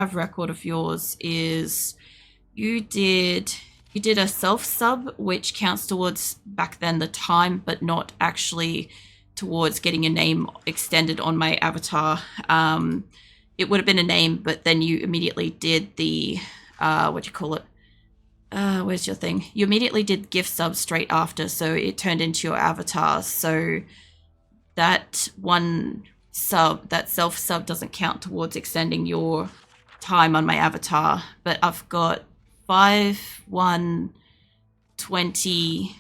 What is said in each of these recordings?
have record of yours is you did a self sub, which counts towards back then the time, but not actually towards getting your name extended on my avatar. It would have been a name, but then you immediately did the what do you call it? Where's your thing? You immediately did gift sub straight after, so it turned into your avatar. So that one sub, that self sub, doesn't count towards extending your time on my avatar. But I've got 5, 1, 20,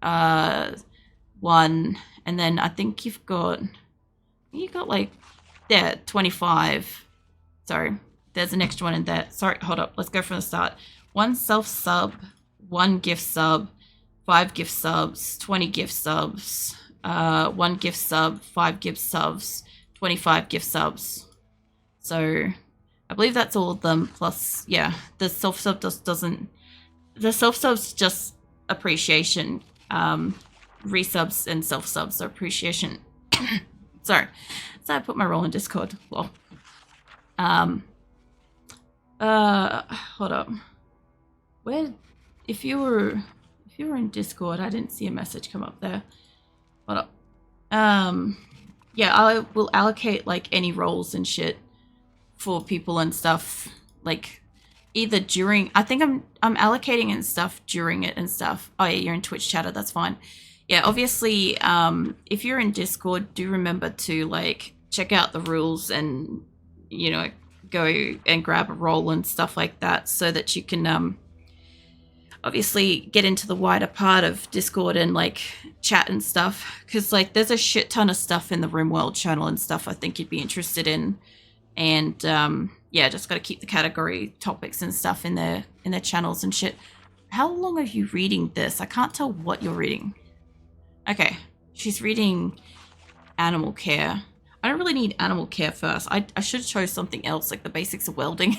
1, and then I think you got like, yeah, 25. Sorry, there's an extra one in there. Sorry, hold up. Let's go from the start. 1 self sub, 1 gift sub, 5 gift subs, 20 gift subs, 1 gift sub, 5 gift subs, 25 gift subs. So I believe that's all of them. Plus, yeah, the self sub doesn't. The self subs just appreciation. Resubs and self subs are appreciation. Sorry, so I put my role in Discord. Well, hold up. Where, if you were in Discord, I didn't see a message come up there. Hold up. Yeah, I will allocate like any roles and shit for people and stuff, like either during, I think I'm allocating and stuff during it and stuff. Oh yeah, you're in Twitch chatter, that's fine. Yeah, obviously, if you're in Discord, do remember to like check out the rules and, you know, go and grab a role and stuff like that, so that you can obviously get into the wider part of Discord and like chat and stuff, because like there's a shit ton of stuff in the RimWorld channel and stuff I think you'd be interested in. And yeah, just got to keep the category topics and stuff in their channels and shit. How long are you reading this? I can't tell what you're reading. Okay, she's reading animal care. I don't really need animal care first. I should have chose something else, like the basics of welding,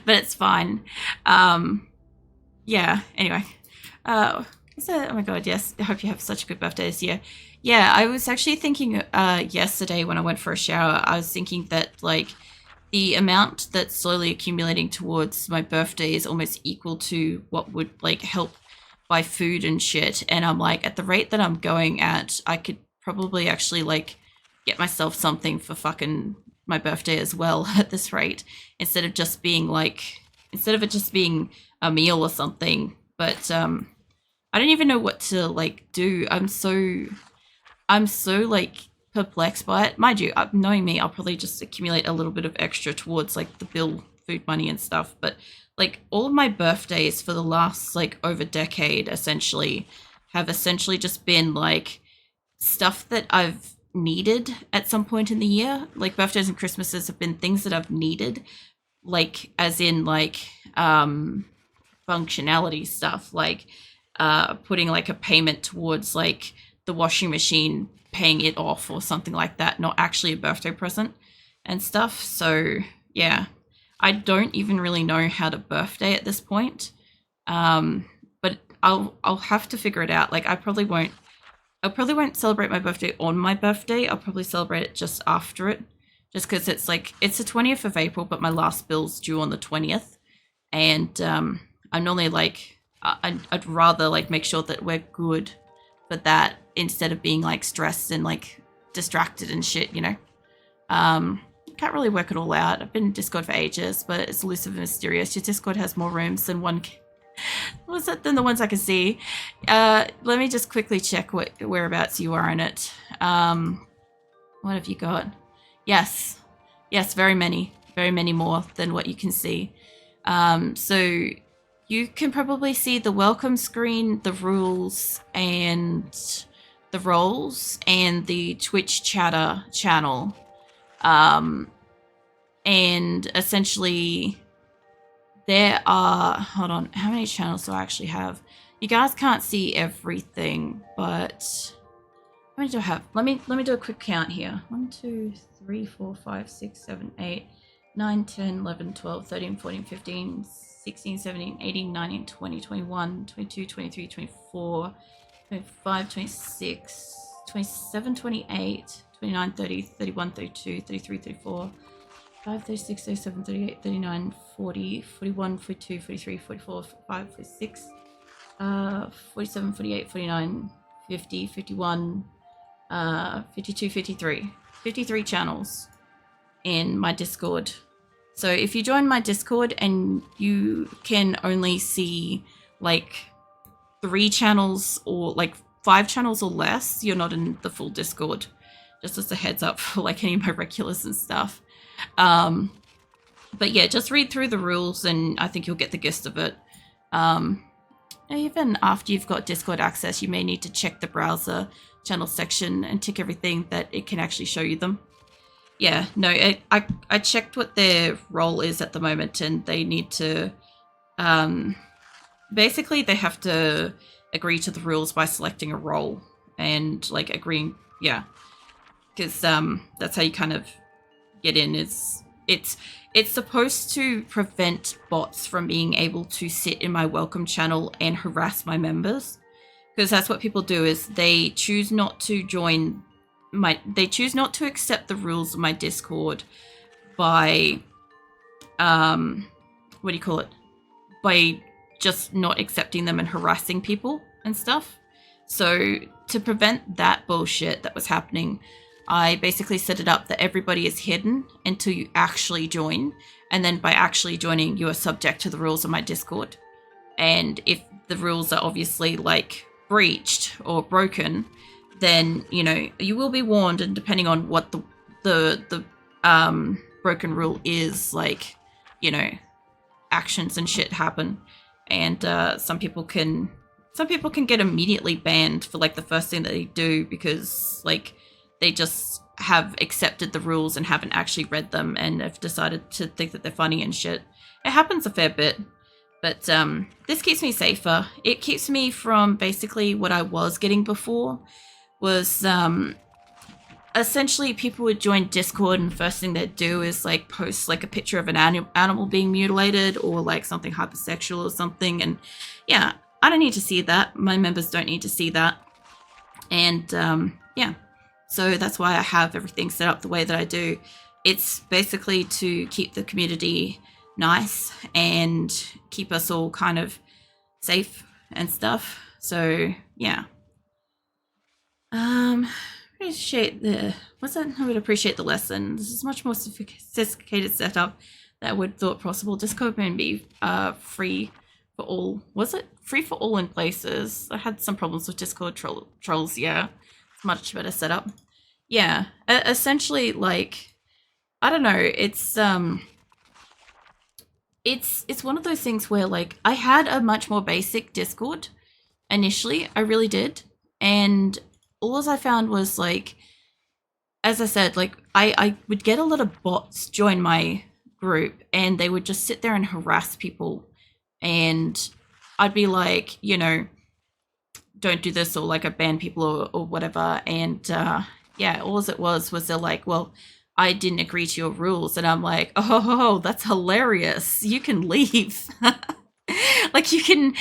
but it's fine. Yeah, anyway. Oh my god, yes. I hope you have such a good birthday this year. Yeah, I was actually thinking yesterday when I went for a shower, I was thinking that like the amount that's slowly accumulating towards my birthday is almost equal to what would like help buy food and shit. And I'm like, at the rate that I'm going at, I could probably actually like get myself something for fucking my birthday as well at this rate, instead of it just being a meal or something. But I don't even know what to like do. I'm so like perplexed by it. Mind you, knowing me, I'll probably just accumulate a little bit of extra towards like the bill, food money and stuff. But like all of my birthdays for the last like over decade essentially have essentially just been like stuff that I've needed at some point in the year. Like birthdays and Christmases have been things that I've needed, like as in like functionality stuff, like putting like a payment towards like the washing machine, paying it off or something like that, not actually a birthday present and stuff. So yeah, I don't even really know how to birthday at this point. But I'll have to figure it out. Like I probably won't celebrate my birthday on my birthday. I'll probably celebrate it just after it, just because it's like it's the 20th of April, but my last bill's due on the 20th, and I'm normally like I'd rather like make sure that we're good for that instead of being like stressed and like distracted and shit, you know. Can't really work it all out. I've been in Discord for ages, but it's elusive and mysterious. Your Discord has more rooms than than the ones I can see. Let me just quickly check whereabouts you are in it. What have you got? Yes, very many more than what you can see. So you can probably see the welcome screen, the rules, and the roles, and the Twitch chatter channel. And essentially there are, hold on, how many channels do I actually have? You guys can't see everything, but how many do I have? Let me do a quick count here. 1, 2, 3, 4, 5, 6, 7, 8, 9, 10, 11, 12, 13, 14, 15, 16, 17, 18, 19, 20, 21, 22, 23, 24, 25, 26, 27, 28, 29, 30, 31, 32, 33, 34, 35, 36, 37, 38, 39, 40, 41, 42, 43, 44, 45, 46, 47, 48, 49, 50, 51, 52, 53. 53 channels in my Discord. So if you join my Discord and you can only see like 3 channels or like 5 channels or less, you're not in the full Discord. Just as a heads up for like any of my regulars and stuff. But yeah, just read through the rules and I think you'll get the gist of it. Even after you've got Discord access, you may need to check the browser channel section and tick everything that it can actually show you them. Yeah, no, I checked what their role is at the moment, and they need to, basically they have to agree to the rules by selecting a role and like agreeing, yeah, because that's how you kind of get in. It's supposed to prevent bots from being able to sit in my welcome channel and harass my members, because that's what people do is they choose not to join they choose not to accept the rules of my Discord by what do you call it, by just not accepting them and harassing people and stuff. So to prevent that bullshit that was happening, I basically set it up that everybody is hidden until you actually join, and then by actually joining you are subject to the rules of my Discord. And if the rules are obviously like breached or broken, then you know you will be warned, and depending on what the broken rule is, like, you know, actions and shit happen, and some people can get immediately banned for like the first thing that they do, because like they just have accepted the rules and haven't actually read them and have decided to think that they're funny and shit. It happens a fair bit. But this keeps me safer. It keeps me from basically what I was getting before, was essentially people would join Discord and first thing they'd do is like post like a picture of an animal being mutilated or like something hypersexual or something. And yeah, I don't need to see that. My members don't need to see that. And yeah, so that's why I have everything set up the way that I do. It's basically to keep the community nice and keep us all kind of safe and stuff. So yeah. Appreciate the I would appreciate the lesson. This is much more sophisticated setup that I would thought possible. Discord may be free for all. Was it free for all in places? I had some problems with Discord trolls. Yeah, it's much better setup. Yeah, essentially, like, I don't know. It's one of those things where like I had a much more basic Discord initially. I really did, and all I found was like, as I said, like I would get a lot of bots join my group and they would just sit there and harass people, and I'd be like, you know, don't do this, or like I ban people or whatever. And yeah, all it was they're like, well, I didn't agree to your rules. And I'm like, oh, that's hilarious. You can leave. Like you can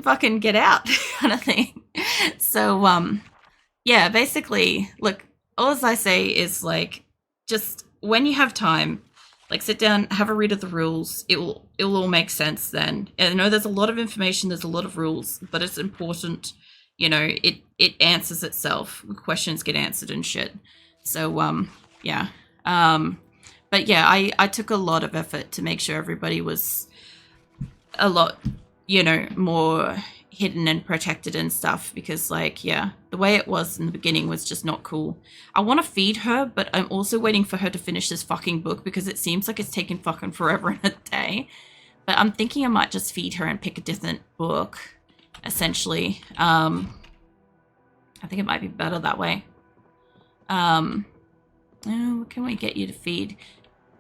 fucking get out kind of thing. So yeah, basically, look, all I say is like, just when you have time, like sit down, have a read of the rules. It'll all make sense then. And I know there's a lot of information, there's a lot of rules, but it's important, you know, it answers itself. Questions get answered and shit. So yeah. But yeah, I took a lot of effort to make sure everybody was a lot, you know, more hidden and protected and stuff, because like, yeah, the way it was in the beginning was just not cool. I want to feed her, but I'm also waiting for her to finish this fucking book because it seems like it's taken fucking forever and a day. But I'm thinking I might just feed her and pick a different book, essentially. I think it might be better that way. Oh, can we get you to feed?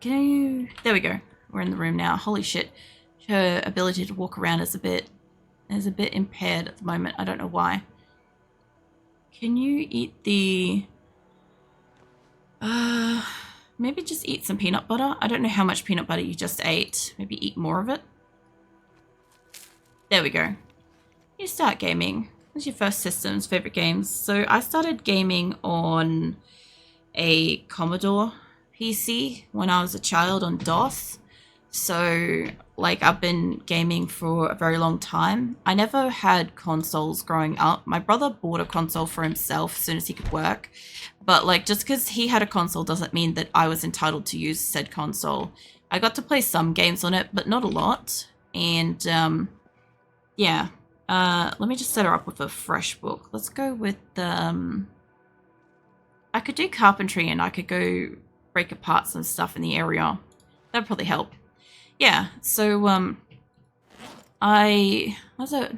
Can you? There we go. We're in the room now. Holy shit. Her ability to walk around is a bit impaired at the moment. I don't know why. Can you eat the... maybe just eat some peanut butter. I don't know how much peanut butter you just ate. Maybe eat more of it. There we go. You start gaming. What's your first systems, favorite games? So I started gaming on a Commodore PC when I was a child on DOS. So, like, I've been gaming for a very long time. I never had consoles growing up. My brother bought a console for himself as soon as he could work. But, like, just because he had a console doesn't mean that I was entitled to use said console. I got to play some games on it, but not a lot. And, yeah. Let me just set her up with a fresh book. Let's go with, I could do carpentry and I could go break apart some stuff in the area. That'd probably help. Yeah, so, what's your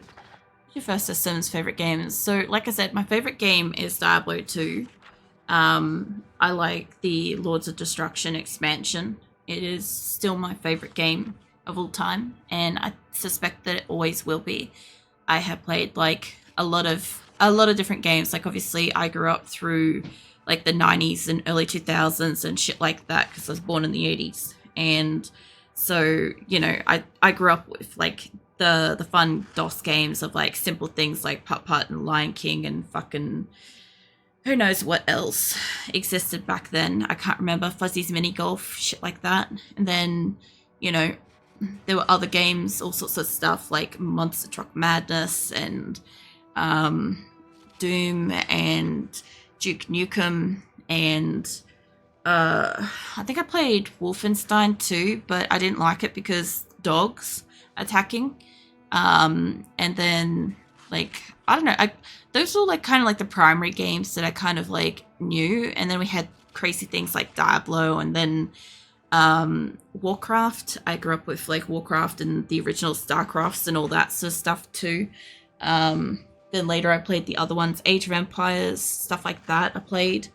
first system's favorite games? So, like I said, my favorite game is Diablo 2. I like the Lords of Destruction expansion. It is still my favorite game of all time, and I suspect that it always will be. I have played, like, a lot of different games. Like, obviously, I grew up through, like, the 90s and early 2000s and shit like that, because I was born in the 80s. And so, you know, I grew up with, like, the fun DOS games of, like, simple things like Putt-Putt and Lion King and fucking who knows what else existed back then. I can't remember. Fuzzy's Mini Golf, shit like that. And then, you know, there were other games, all sorts of stuff like Monster Truck Madness and Doom and Duke Nukem and I think I played Wolfenstein too, but I didn't like it because dogs attacking. And then, like, I don't know, those were like kind of like the primary games that I kind of like knew. And then we had crazy things like Diablo and then Warcraft. I grew up with like Warcraft and the original StarCrafts and all that sort of stuff too. Then later I played the other ones, Age of Empires, stuff like that I played.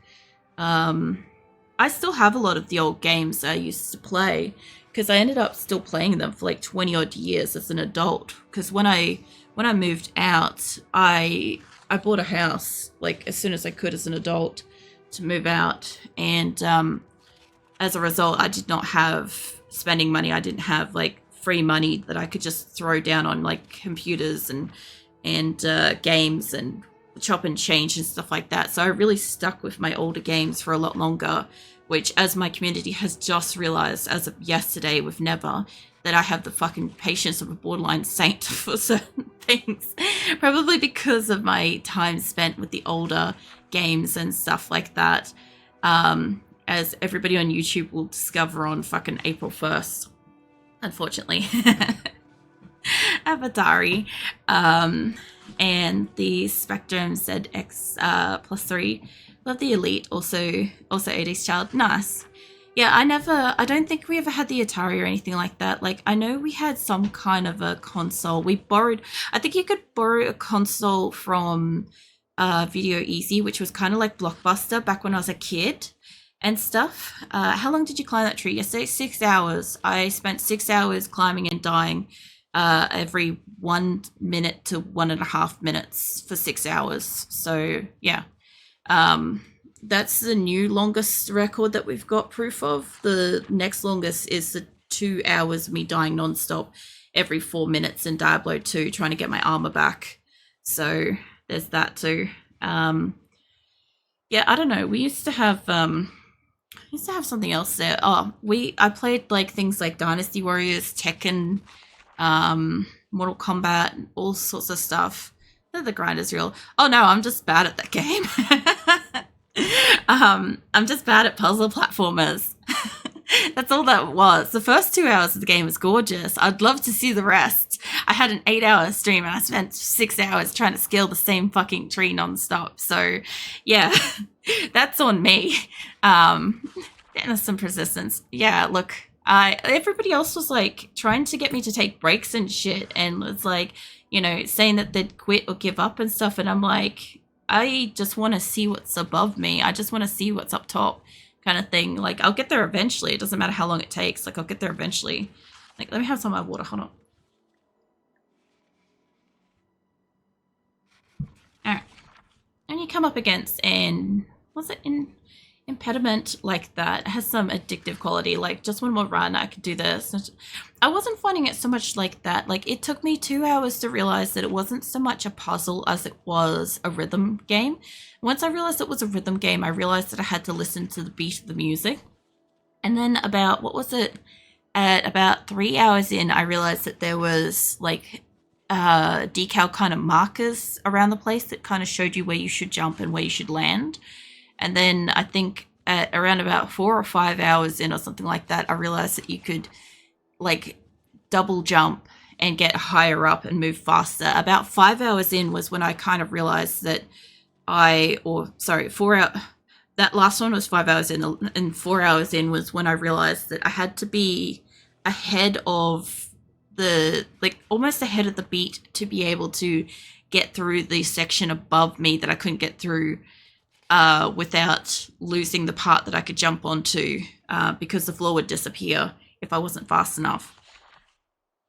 I still have a lot of the old games I used to play because I ended up still playing them for like 20 odd years as an adult. Because when I moved out, I bought a house like as soon as I could as an adult to move out, and as a result, I did not have spending money. I didn't have like free money that I could just throw down on like computers and games and chop and change and stuff like that. So I really stuck with my older games for a lot longer, which, as my community has just realized as of yesterday with Never, that I have the fucking patience of a borderline saint for certain things. Probably because of my time spent with the older games and stuff like that. As everybody on YouTube will discover on fucking April 1st, unfortunately. Avatari. And the Spectrum ZX plus 3. Love the Elite, also 80s child. Nice. Yeah, I don't think we ever had the Atari or anything like that. Like, I know we had some kind of a console. I think you could borrow a console from Video Easy, which was kind of like Blockbuster back when I was a kid and stuff. How long did you climb that tree? Yesterday, 6 hours. I spent 6 hours climbing and dying every 1 minute to 1.5 minutes for 6 hours. So, yeah. That's the new longest record that we've got proof of. The next longest is the 2 hours of me dying nonstop every 4 minutes in Diablo 2 trying to get my armor back. So there's that too. Yeah, I don't know. We used to have something else there. I played like things like Dynasty Warriors, Tekken, Mortal Kombat, all sorts of stuff. The grind is real. Oh no, I'm just bad at that game. I'm just bad at puzzle platformers. That's all that was. The first 2 hours of the game was gorgeous. I'd love to see the rest. I had an 8-hour stream and I spent 6 hours trying to scale the same fucking tree nonstop. So yeah, that's on me. And some persistence. Yeah, look, everybody else was like trying to get me to take breaks and shit, and it's like, you know, saying that they'd quit or give up and stuff. And I'm like, I just want to see what's above me. I just want to see what's up top kind of thing. Like, I'll get there eventually. It doesn't matter how long it takes. Like, I'll get there eventually. Like, let me have some of my water. Hold on. All right. And you come up against impediment like that. It has some addictive quality. Like, just one more run, I could do this. I wasn't finding it so much like that. Like, it took me 2 hours to realize that it wasn't so much a puzzle as it was a rhythm game. Once I realized it was a rhythm game, I realized that I had to listen to the beat of the music. And then about, what was it? At about 3 hours in, I realized that there was like decal kind of markers around the place that kind of showed you where you should jump and where you should land. And then I think at around about 4 or 5 hours in or something like that, I realized that you could like double jump and get higher up and move faster. About 5 hours in was when I kind of realized that or sorry, 4 hours. That last one was 5 hours in, and 4 hours in was when I realized that I had to be ahead of like almost ahead of the beat to be able to get through the section above me that I couldn't get through without losing the part that I could jump onto because the floor would disappear if I wasn't fast enough.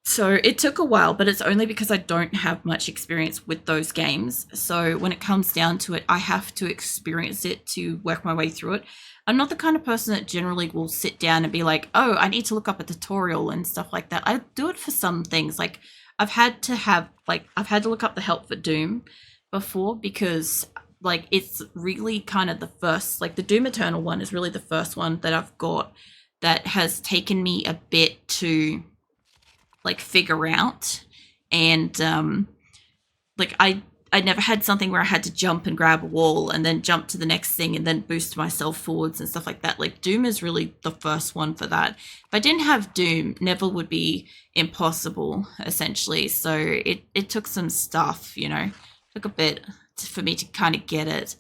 So it took a while, but it's only because I don't have much experience with those games. So when it comes down to it, I have to experience it to work my way through it. I'm not the kind of person that generally will sit down and be like, oh, I need to look up a tutorial and stuff like that. I do it for some things. Like I've had to look up the help for Doom before because like it's really kind of the first, like the Doom Eternal one is really the first one that I've got that has taken me a bit to like figure out. And like I never had something where I had to jump and grab a wall and then jump to the next thing and then boost myself forwards and stuff like that. Like Doom is really the first one for that. If I didn't have Doom, Neville would be impossible essentially. So it took some stuff, you know, took a bit for me to kind of get it.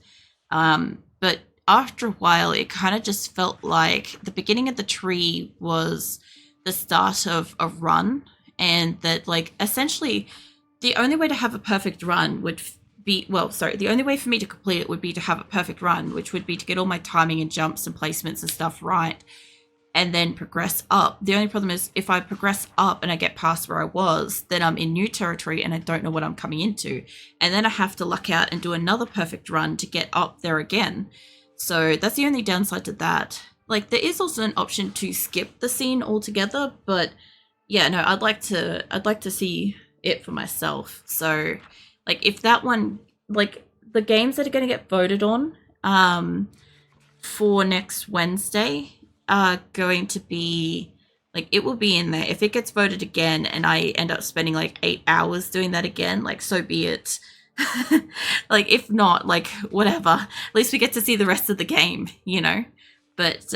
But after a while, it kind of just felt like the beginning of the tree was the start of a run, and that like essentially the only way to have a perfect run would be, the only way for me to complete it would be to have a perfect run, which would be to get all my timing and jumps and placements and stuff right and then progress up. The only problem is if I progress up and I get past where I was, then I'm in new territory and I don't know what I'm coming into, and then I have to luck out and do another perfect run to get up there again. So that's the only downside to that. Like there is also an option to skip the scene altogether, but yeah, no, I'd like to see it for myself. So like if that one, like the games that are going to get voted on for next Wednesday are going to be like, it will be in there. If it gets voted again and I end up spending like 8 hours doing that again, like so be it. Like if not, like whatever, at least we get to see the rest of the game, you know. But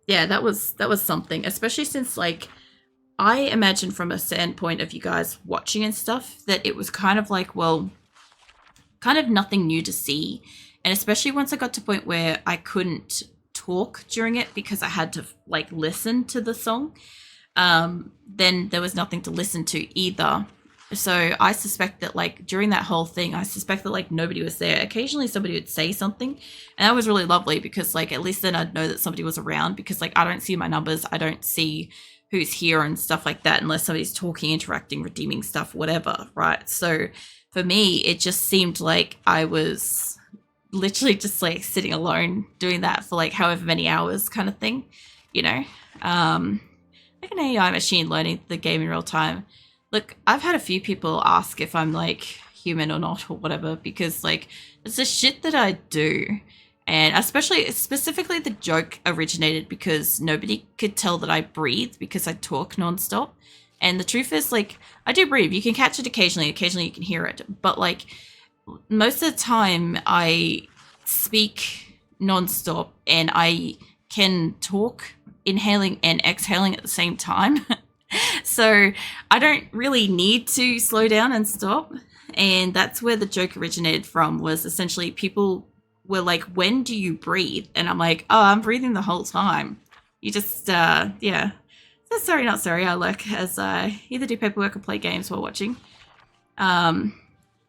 yeah, that was something, especially since like I imagine from a standpoint of you guys watching and stuff that it was kind of like, well, kind of nothing new to see. And especially once I got to a point where I couldn't talk during it because I had to like listen to the song, then there was nothing to listen to either. So I suspect that like during that whole thing, I suspect that like nobody was there. Occasionally somebody would say something, and that was really lovely because like at least then I'd know that somebody was around, because like I don't see my numbers, I don't see who's here and stuff like that unless somebody's talking, interacting, redeeming stuff, whatever, right? So for me, it just seemed like I was literally just like sitting alone doing that for like however many hours kind of thing, you know. Like an AI machine learning the game in real time. Look, I've had a few people ask if I'm like human or not or whatever, because like it's the shit that I do. And specifically the joke originated because nobody could tell that I breathe because I talk nonstop. And the truth is, like, I do breathe. You can catch it occasionally you can hear it. But like most of the time I speak nonstop and I can talk inhaling and exhaling at the same time. So I don't really need to slow down and stop. And that's where the joke originated from, was essentially people were like, when do you breathe? And I'm like, oh, I'm breathing the whole time. You just, yeah. So sorry, not sorry. I work as I either do paperwork or play games while watching. No,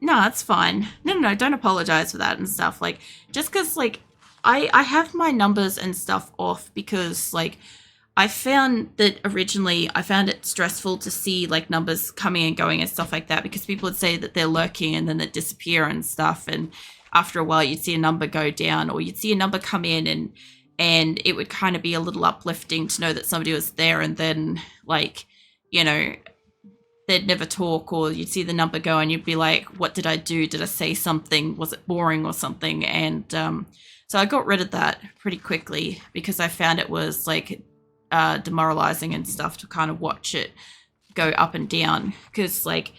it's fine. No, don't apologize for that and stuff. Like, just because, like, I have my numbers and stuff off because, like, I found that originally I found it stressful to see like numbers coming and going and stuff like that, because people would say that they're lurking and then they disappear and stuff. And after a while you'd see a number go down, or you'd see a number come in, and it would kind of be a little uplifting to know that somebody was there, and then like, you know, they'd never talk, or you'd see the number go and you'd be like, what did I do? Did I say something? Was it boring or something? And so I got rid of that pretty quickly because I found it was like demoralizing and stuff to kind of watch it go up and down, because like,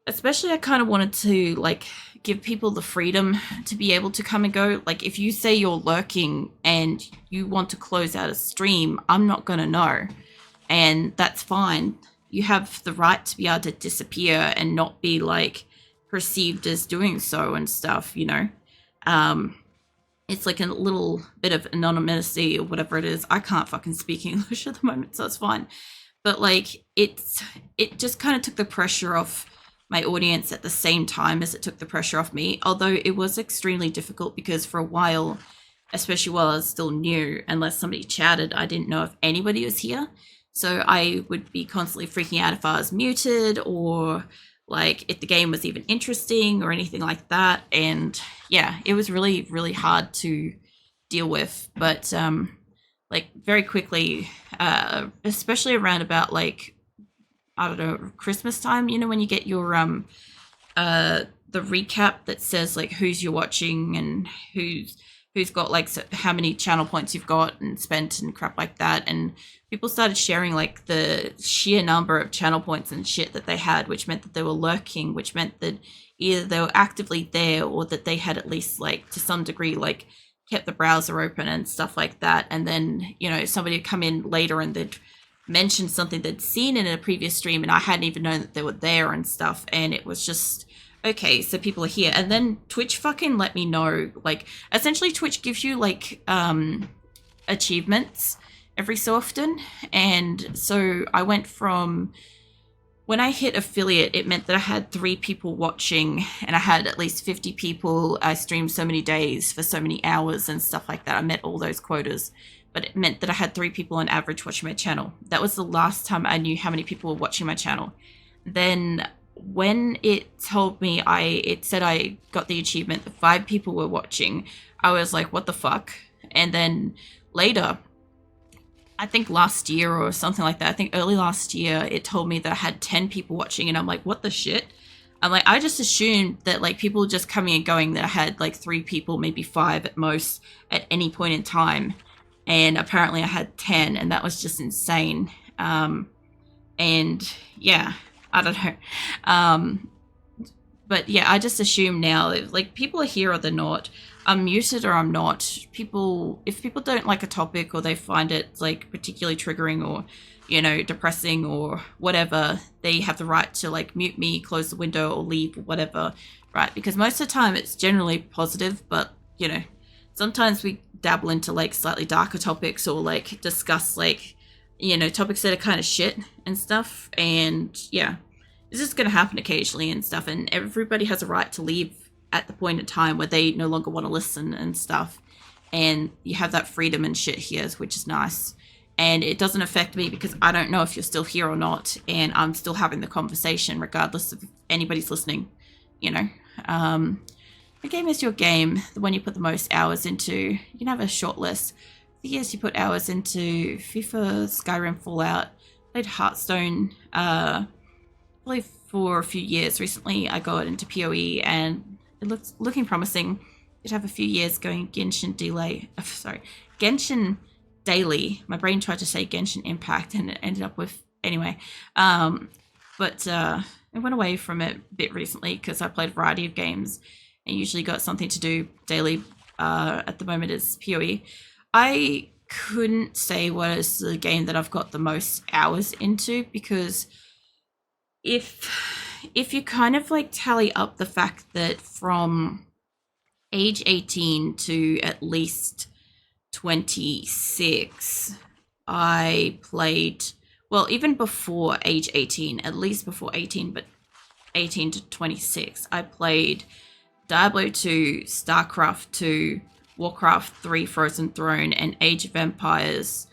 especially I kind of wanted to like give people the freedom to be able to come and go. Like if you say you're lurking and you want to close out a stream, I'm not going to know, and that's fine. You have the right to be able to disappear and not be like perceived as doing so and stuff, you know. It's like a little bit of anonymity or whatever it is. I can't fucking speak English at the moment, so it's fine. But like it just kind of took the pressure off my audience at the same time as it took the pressure off me. Although it was extremely difficult because for a while, especially while I was still new, unless somebody chatted, I didn't know if anybody was here. So I would be constantly freaking out if I was muted or like if the game was even interesting or anything like that. And yeah, it was really, really hard to deal with. But like very quickly, especially around about like, I don't know, Christmas time, you know, when you get your the recap that says like who's you're watching and who's got like how many channel points you've got and spent and crap like that, and people started sharing like the sheer number of channel points and shit that they had, which meant that they were lurking, which meant that either they were actively there or that they had at least like to some degree like kept the browser open and stuff like that. And then, you know, somebody would come in later and they'd mention something they'd seen in a previous stream and I hadn't even known that they were there and stuff, and it was just okay, so people are here. And then Twitch fucking let me know, like essentially Twitch gives you like achievements every so often. And so I went from, when I hit affiliate, it meant that I had 3 people watching and I had at least 50 people. I streamed so many days for so many hours and stuff like that. I met all those quotas, but it meant that I had 3 people on average watching my channel. That was the last time I knew how many people were watching my channel. Then when it told me, it said I got the achievement that 5 people were watching, I was like, what the fuck? And then later, I think last year or something like that, I think early last year, it told me that I had 10 people watching, and I'm like, what the shit? I'm like, I just assumed that like people were just coming and going, that I had like 3 people, maybe 5 at most at any point in time. And apparently I had 10, and that was just insane. And yeah, I don't know. But yeah, I just assume now, like people are here or they're not. I'm muted or I'm not. If people don't like a topic or they find it like particularly triggering or, you know, depressing or whatever, they have the right to like mute me, close the window or leave or whatever, right? Because most of the time it's generally positive, but you know, sometimes we dabble into like slightly darker topics or like discuss like, you know, topics that are kind of shit and stuff. And yeah, it's just going to happen occasionally and stuff. And everybody has a right to leave at the point in time where they no longer want to listen and stuff. And you have that freedom and shit here, which is nice. And it doesn't affect me because I don't know if you're still here or not. And I'm still having the conversation regardless of if anybody's listening, you know. What game is your game? The one you put the most hours into? You can have a short list. The years you put hours into: FIFA, Skyrim, Fallout, played Hearthstone, probably for a few years. Recently I got into PoE and it looks looking promising. Did have a few years going Genshin Daily. My brain tried to say Genshin Impact and it ended up with, anyway. But I went away from it a bit recently because I played a variety of games and usually got something to do daily. At the moment is PoE. I couldn't say what is the game that I've got the most hours into, because if you kind of like tally up the fact that from age 18 to at least 26, I played, well, even before age 18, at least before 18, but 18 to 26, I played Diablo 2, StarCraft 2, Warcraft 3 Frozen Throne, and Age of Empires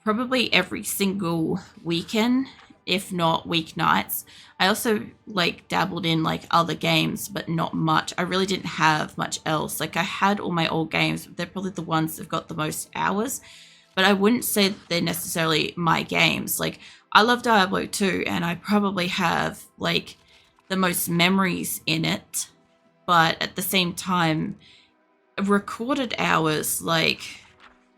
probably every single weekend, if not weeknights. I also like dabbled in like other games, but not much. I really didn't have much else. Like I had all my old games, but they're probably the ones that've got the most hours, but I wouldn't say that they're necessarily my games. Like I love Diablo 2 and I probably have like the most memories in it, but at the same time, recorded hours, like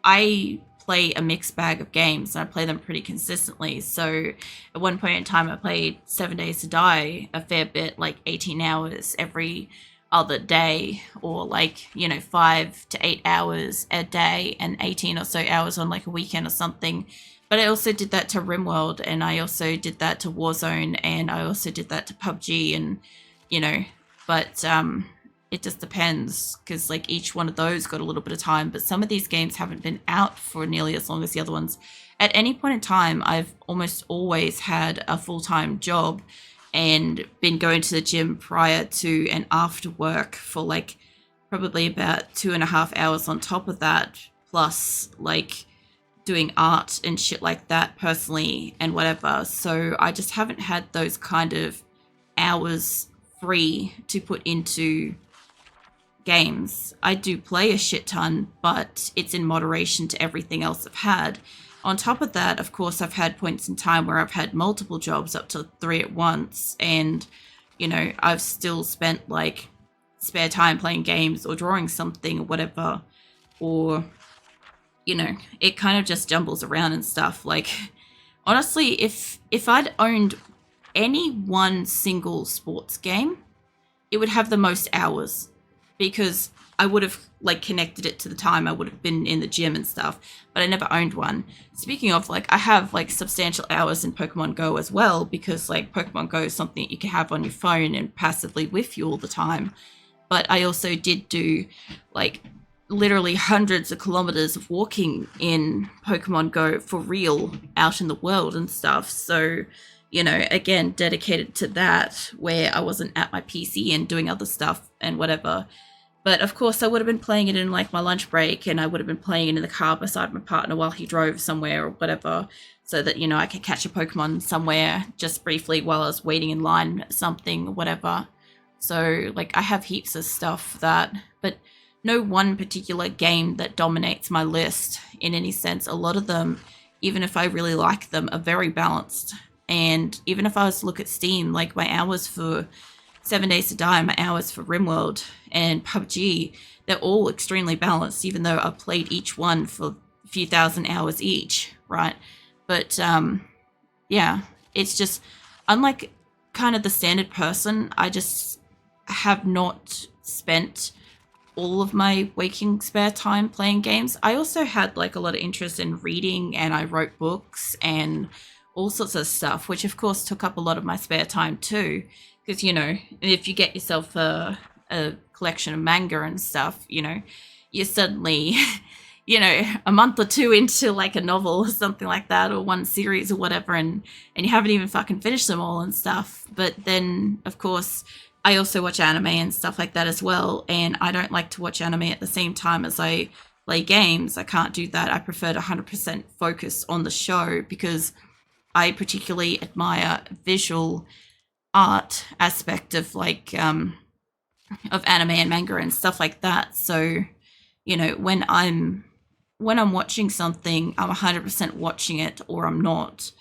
I play a mixed bag of games, and I play them pretty consistently. So at one point in time, I played 7 Days to Die a fair bit, like 18 hours every other day, or like, 5 to 8 hours a day and 18 or so hours on like a weekend or something. But I also did that to RimWorld, and I also did that to Warzone, and I also did that to PUBG, and but it just depends, because like each one of those got a little bit of time. But some of these games haven't been out for nearly as long as the other ones. At any point in time, I've almost always had a full-time job and been going to the gym prior to and after work for like probably about 2.5 hours on top of that, plus like doing art and shit like that personally and whatever. So I just haven't had those kind of hours free to put into games. I do play a shit ton, but it's in moderation to everything else I've had. On top of that, of course, I've had points in time where I've had multiple jobs, up to 3 at once, and I've still spent like spare time playing games or drawing something or whatever, or it kind of just jumbles around and stuff. Like, honestly, if I'd owned any one single sports game, it would have the most hours, because I would have like connected it to the time I would have been in the gym and stuff, but I never owned one. Speaking of, like, I have like substantial hours in Pokemon Go as well, because like Pokemon Go is something that you can have on your phone and passively with you all the time. But I also did do like literally hundreds of kilometers of walking in Pokemon Go for real out in the world and stuff. So, again, dedicated to that, where I wasn't at my PC and doing other stuff and whatever. But of course, I would have been playing it in like my lunch break, and I would have been playing it in the car beside my partner while he drove somewhere or whatever, so that, I could catch a Pokemon somewhere just briefly while I was waiting in line, something or whatever. So like, I have heaps of stuff but no one particular game that dominates my list in any sense. A lot of them, even if I really like them, are very balanced. And even if I was to look at Steam, like my hours for 7 Days to Die, my hours for RimWorld and PUBG, they're all extremely balanced, even though I've played each one for a few thousand hours each, right? But yeah, it's just, unlike kind of the standard person, I just have not spent all of my waking spare time playing games. I also had like a lot of interest in reading, and I wrote books and all sorts of stuff, which of course took up a lot of my spare time too. Because, if you get yourself a collection of manga and stuff, you're suddenly, a month or two into like a novel or something like that, or one series or whatever, and you haven't even fucking finished them all and stuff. But then, of course, I also watch anime and stuff like that as well, and I don't like to watch anime at the same time as I play games. I can't do that. I prefer to 100% focus on the show, because I particularly admire visual art aspect of like of anime and manga and stuff like that. So when I'm watching something, I'm 100% watching it, or I'm not.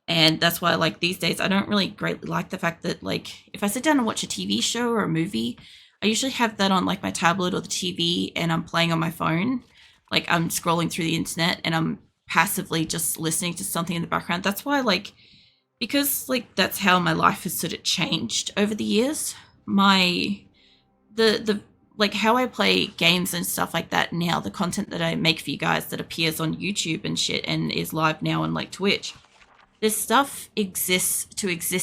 And that's why, like, these days I don't really greatly like the fact that, like, if I sit down and watch a TV show or a movie, I usually have that on like my tablet or the TV, and I'm playing on my phone, like I'm scrolling through the internet and I'm passively just listening to something in the background. That's why, like, because like that's how my life has sort of changed over the years. The like how I play games and stuff like that now, the content that I make for you guys that appears on YouTube and shit and is live now on like Twitch, this stuff exists